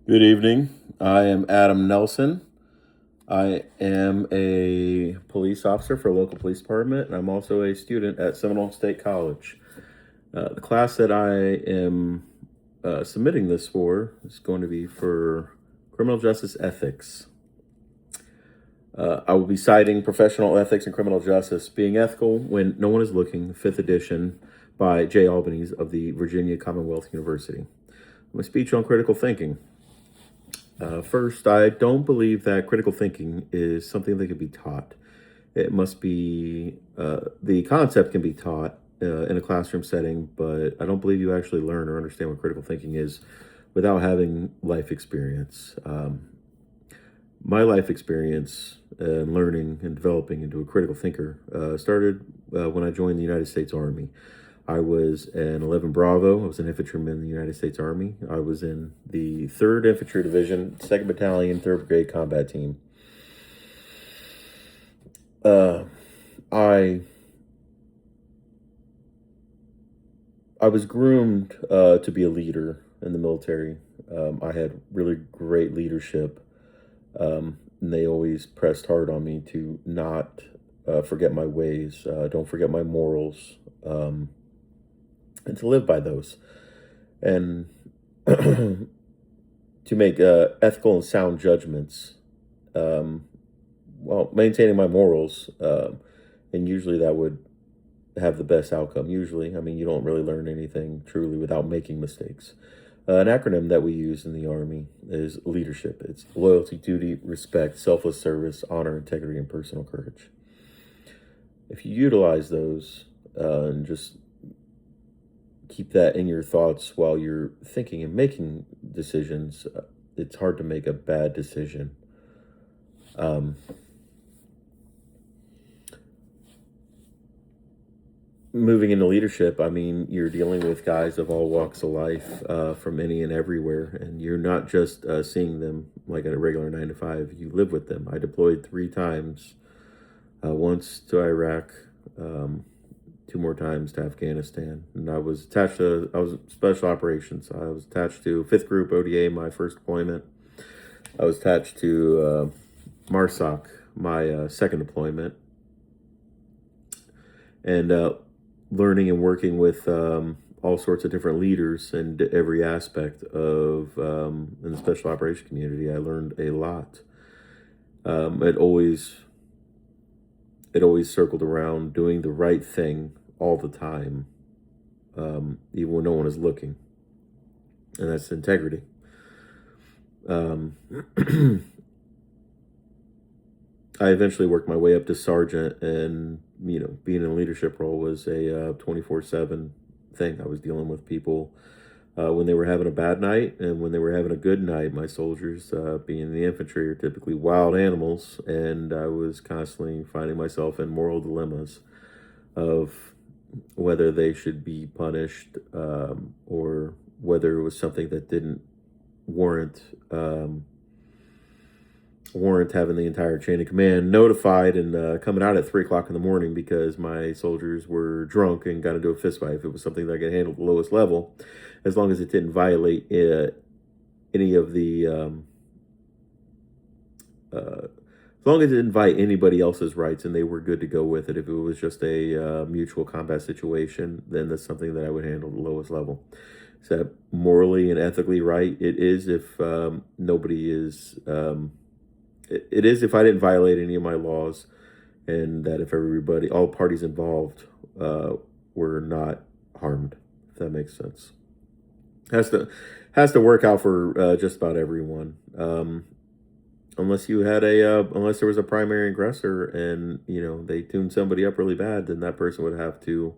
Good evening. I am Adam Nelson. I am a police officer for a local police department, and I'm also a student at Seminole State College. The class that I am submitting this for is going to be for criminal justice ethics. I will be citing professional ethics and criminal justice, being ethical when no one is looking, 5th edition by J. Albanese of the Virginia Commonwealth University. My speech on critical thinking. First, I don't believe that critical thinking is something that can be taught. It must be, the concept can be taught in a classroom setting, but I don't believe you actually learn or understand what critical thinking is without having life experience. My life experience and learning and developing into a critical thinker started when I joined the United States Army. I was an 11 Bravo. I was an infantryman in the United States Army. I was in the 3rd Infantry Division, 2nd Battalion, 3rd Brigade Combat Team. I was groomed to be a leader in the military. I had really great leadership. And they always pressed hard on me to not forget my ways, don't forget my morals, and to live by those. And to make ethical and sound judgments while maintaining my morals. And usually that would have the best outcome. Usually, I mean, you don't really learn anything truly without making mistakes. An acronym that we use in the Army is leadership. It's loyalty, duty, respect, selfless service, honor, integrity, and personal courage. If you utilize those and just keep that in your thoughts while you're thinking and making decisions, it's hard to make a bad decision. Moving into leadership, I mean, you're dealing with guys of all walks of life, from any and everywhere, and you're not just seeing them like at a regular 9 to 5. You live with them. I deployed 3 times, once to Iraq, 2 more times to Afghanistan, and I was special operations. I was attached to 5th Group ODA, my first deployment. I was attached to MARSOC, my second deployment, and learning and working with all sorts of different leaders in every aspect of in the special operation community. I learned a lot. It always circled around doing the right thing all the time, even when no one is looking, and that's integrity. I eventually worked my way up to sergeant, and being in a leadership role was a 24/7 thing. I was dealing with people when they were having a bad night and when they were having a good night. My soldiers, being in the infantry, are typically wild animals, and I was constantly finding myself in moral dilemmas of whether they should be punished, or whether it was something that didn't warrant having the entire chain of command notified and coming out at 3 o'clock in the morning because my soldiers were drunk and got into a fist fight. If it was something that I could handle at the lowest level, as long as it didn't violate any of the, as long as it didn't violate anybody else's rights and they were good to go with it. If it was just a mutual combat situation, then that's something that I would handle at the lowest level. Is that morally and ethically right? It is if nobody is. It is if I didn't violate any of my laws, and that if all parties involved, were not harmed. If that makes sense, has to work out for just about everyone. Unless you had unless there was a primary aggressor, and they tuned somebody up really bad, then that person would have to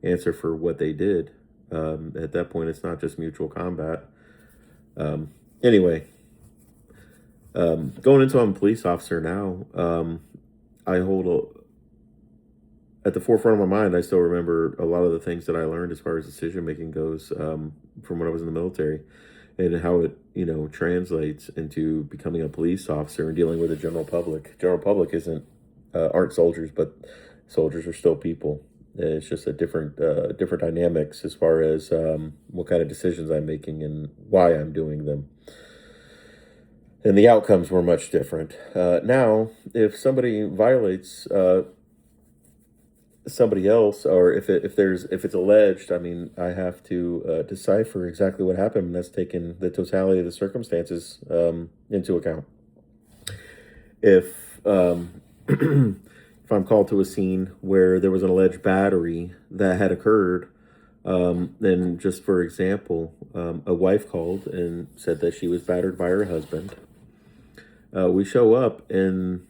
answer for what they did. At that point, it's not just mutual combat. Anyway. Going into I'm a police officer now, I at the forefront of my mind, I still remember a lot of the things that I learned as far as decision making goes, from when I was in the military, and how it translates into becoming a police officer and dealing with the general public. General public aren't soldiers, but soldiers are still people. It's just a different dynamics as far as what kind of decisions I'm making and why I'm doing them. and the outcomes were much different. Now, if somebody violates somebody else, or if it's alleged, I mean, I have to decipher exactly what happened, and that's taking the totality of the circumstances into account. If if I'm called to a scene where there was an alleged battery that had occurred, then just for example, a wife called and said that she was battered by her husband. We show up, and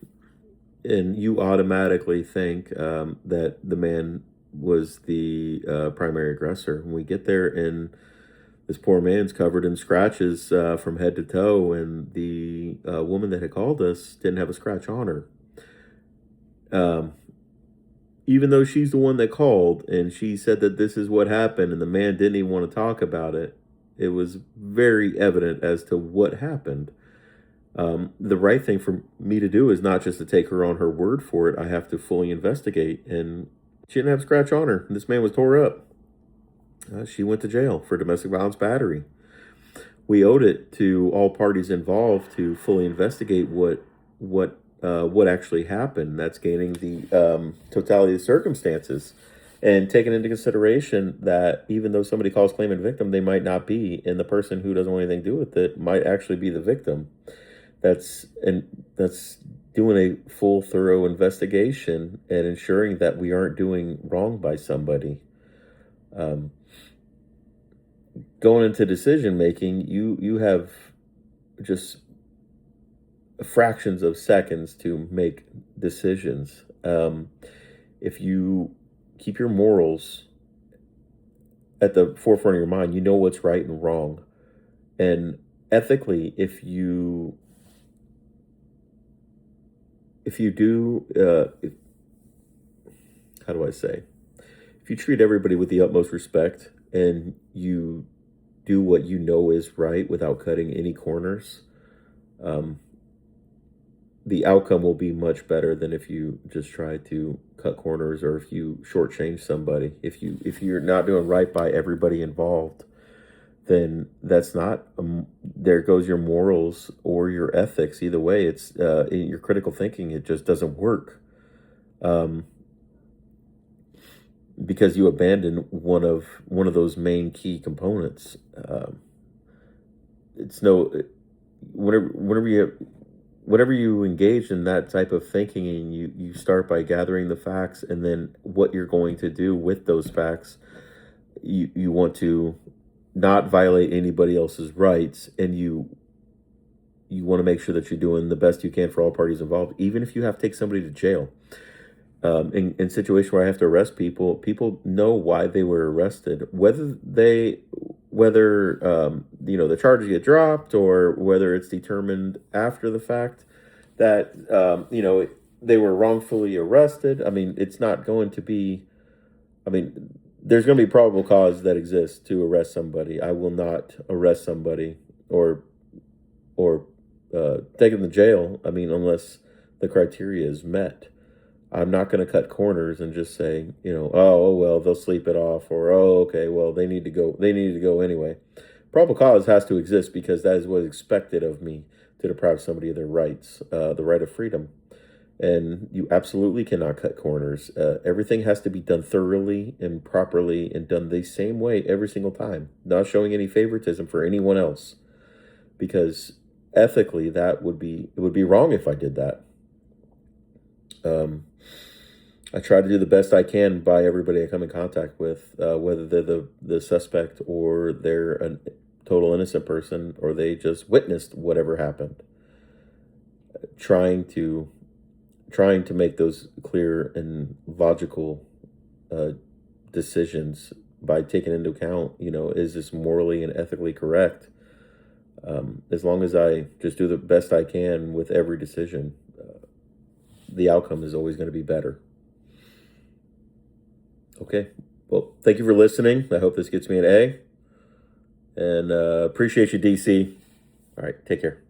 you automatically think that the man was the primary aggressor. When we get there, and this poor man's covered in scratches from head to toe, and the woman that had called us didn't have a scratch on her. Even though she's the one that called, and she said that this is what happened, and the man didn't even want to talk about it, it was very evident as to what happened. The right thing for me to do is not just to take her on her word for it. I have to fully investigate, and she didn't have a scratch on her. This man was tore up. She went to jail for domestic violence battery. We owed it to all parties involved to fully investigate what actually happened. That's gaining the totality of the circumstances, and taking into consideration that even though somebody calls claimant victim, they might not be, and the person who doesn't want anything to do with it might actually be the victim. That's doing a full, thorough investigation and ensuring that we aren't doing wrong by somebody. Going into decision making, you have just fractions of seconds to make decisions. If you keep your morals at the forefront of your mind, you know what's right and wrong. And ethically, if you do, how do I say? If you treat everybody with the utmost respect, and you do what you know is right without cutting any corners, the outcome will be much better than if you just try to cut corners, or if you shortchange somebody. If you're not doing right by everybody involved, then that's not, there goes your morals or your ethics. Either way, it's in your critical thinking, it just doesn't work, because you abandon one of those main key components. It's no, whenever you engage in that type of thinking, and you start by gathering the facts, and then what you're going to do with those facts, you want to not violate anybody else's rights, and you want to make sure that you're doing the best you can for all parties involved, even if you have to take somebody to jail. In situations where I have to arrest people know why they were arrested, whether the charges get dropped, or whether it's determined after the fact that they were wrongfully arrested. I mean, it's not going to be, there's going to be probable cause that exists to arrest somebody. I will not arrest somebody or take them to jail, unless the criteria is met. I'm not going to cut corners and just say, oh, well, they'll sleep it off, or, oh, okay, well, they need to go anyway. Probable cause has to exist, because that is what is expected of me, to deprive somebody of their rights, the right of freedom. And you absolutely cannot cut corners. Everything has to be done thoroughly and properly, and done the same way every single time, not showing any favoritism for anyone else, because ethically it would be wrong if I did that. I try to do the best I can by everybody I come in contact with, whether they're the suspect, or they're a total innocent person, or they just witnessed whatever happened. Trying to make those clear and logical decisions by taking into account, is this morally and ethically correct? As long as I just do the best I can with every decision, the outcome is always going to be better. Okay. Well, thank you for listening. I hope this gets me an A. And appreciate you, DC. All right. Take care.